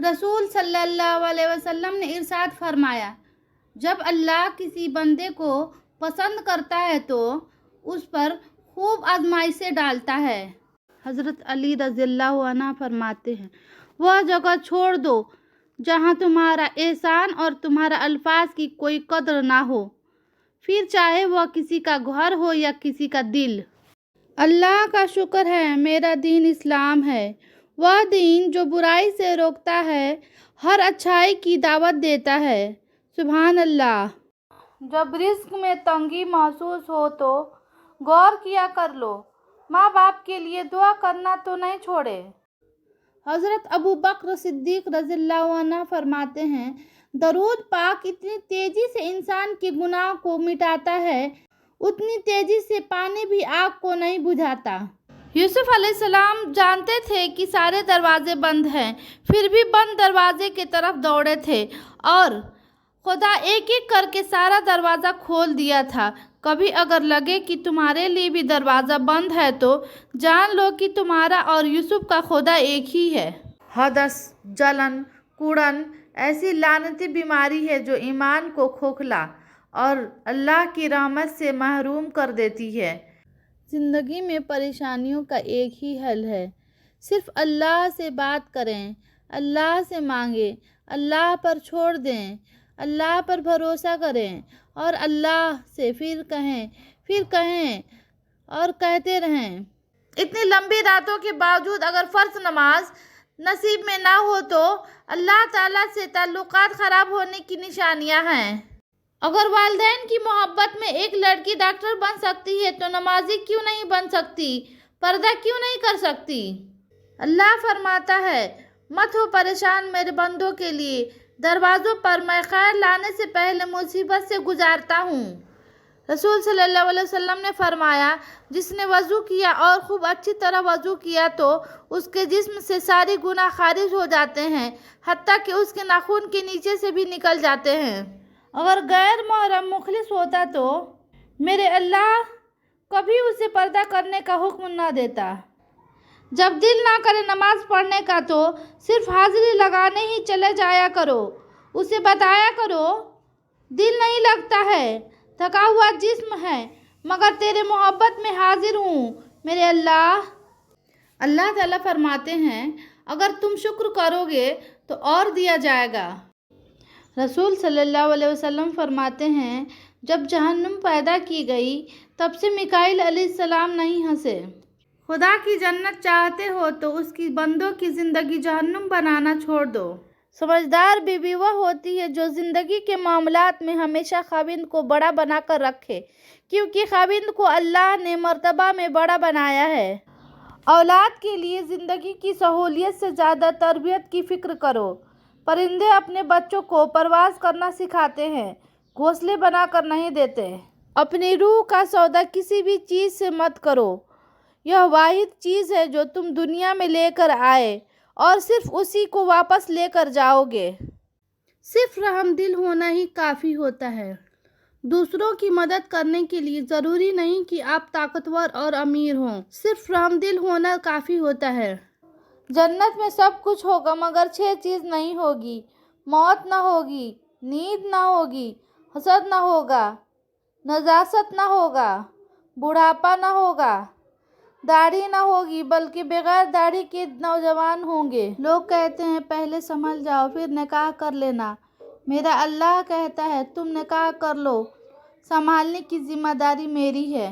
रसूल सल्लल्लाहु अलैहि वसल्लम ने इरशाद फरमाया, जब अल्लाह किसी बंदे को पसंद करता है तो उस पर खूब आजमाइशें डालता है। हज़रत अली रज़ियल्लाहु अन्हु फरमाते हैं, वह जगह छोड़ दो जहाँ तुम्हारा एहसान और तुम्हारा अल्फाज की कोई कद्र ना हो, फिर चाहे वह किसी का घर हो या किसी का दिल। अल्लाह का शुक्र है मेरा दीन इस्लाम है, वह दीन जो बुराई से रोकता है, हर अच्छाई की दावत देता है। सुभान अल्लाह। जब रिस्क में तंगी महसूस हो तो गौर किया कर लो, माँ बाप के लिए दुआ करना तो नहीं छोड़े। हज़रत अबू बकर सिद्दीक रज़ियल्लाहु अन्हु फरमाते हैं, दरूद पाक इतनी तेजी से इंसान के गुनाह को मिटाता है, उतनी तेजी से पानी भी आग को नहीं बुझाता। यूसुफ अलैहिस्सलाम जानते थे कि सारे दरवाजे बंद हैं, फिर भी बंद दरवाजे की तरफ दौड़े थे और खुदा एक एक करके सारा दरवाज़ा खोल दिया था। कभी अगर लगे कि तुम्हारे लिए भी दरवाज़ा बंद है तो जान लो कि तुम्हारा और यूसुफ का खुदा एक ही है। हदस, जलन, कुड़न ऐसी लानती बीमारी है जो ईमान को खोखला और अल्लाह की रहमत से महरूम कर देती है। ज़िंदगी में परेशानियों का एक ही हल है, सिर्फ अल्लाह से बात करें, अल्लाह से मांगें, अल्लाह पर छोड़ दें, अल्लाह पर भरोसा करें और अल्लाह से फिर कहें और कहते रहें। इतनी लंबी रातों के बावजूद अगर फ़र्ज नमाज नसीब में ना हो तो अल्लाह ताला से ताल्लुकात ख़राब होने की निशानियां हैं। अगर वालिदैन की मोहब्बत में एक लड़की डॉक्टर बन सकती है तो नमाजी क्यों नहीं बन सकती, पर्दा क्यों नहीं कर सकती। अल्लाह फरमाता है, मत हो परेशान मेरे बंदों के लिए, दरवाज़ों पर मैं खैर लाने से पहले मुसीबत से गुजारता हूँ। रसूल सल्लल्लाहु अलैहि वसल्लम ने फरमाया, जिसने वज़ू किया और खूब अच्छी तरह वज़ू किया तो उसके जिस्म से सारी गुनाह खारिज हो जाते हैं, हत्ता कि उसके नाखून के नीचे से भी निकल जाते हैं। अगर गैर महरम मुखलिस होता तो मेरे अल्लाह कभी उसे पर्दा करने का हुक्म न देता। जब दिल ना करे नमाज पढ़ने का तो सिर्फ हाजिरी लगाने ही चले जाया करो, उसे बताया करो दिल नहीं लगता है, थका हुआ जिस्म है, मगर तेरे मोहब्बत में हाजिर हूँ मेरे अल्लाह। अल्लाह ताला फरमाते हैं, अगर तुम शुक्र करोगे तो और दिया जाएगा। रसूल सल्लल्लाहु अलैहि वसल्लम फरमाते हैं, जब जहन्नुम पैदा की गई तब से मिकाईल अलैहिस्सलाम नहीं हंसे। खुदा की जन्नत चाहते हो तो उसकी बंदों की ज़िंदगी जहन्नुम बनाना छोड़ दो। समझदार बीवी वह होती है जो ज़िंदगी के मामलात में हमेशा खाविंद को बड़ा बना कर रखे, क्योंकि खाविंद को अल्लाह ने मर्तबा में बड़ा बनाया है। औलाद के लिए ज़िंदगी की सहूलियत से ज़्यादा तरबियत की फ़िक्र करो। परिंदे अपने बच्चों को परवाज़ करना सिखाते हैं, घोंसले बनाकर नहीं देते। अपनी रूह का सौदा किसी भी चीज़ से मत करो, यह वाहिद चीज़ है जो तुम दुनिया में लेकर आए और सिर्फ उसी को वापस लेकर जाओगे। सिर्फ रहमदिल होना ही काफ़ी होता है। दूसरों की मदद करने के लिए ज़रूरी नहीं कि आप ताकतवर और अमीर हों, सिर्फ रहमदिल होना काफ़ी होता है। जन्नत में सब कुछ होगा मगर 6 चीज़ नहीं होगी, मौत ना होगी, नींद ना होगी, हसद ना होगा, नजासत ना होगा, बुढ़ापा ना होगा, दाढ़ी ना होगी बल्कि बगैर दाढ़ी के नौजवान होंगे। लोग कहते हैं पहले संभल जाओ फिर निकाह कर लेना, मेरा अल्लाह कहता है तुम निकाह कर लो, संभालने की जिम्मेदारी मेरी है।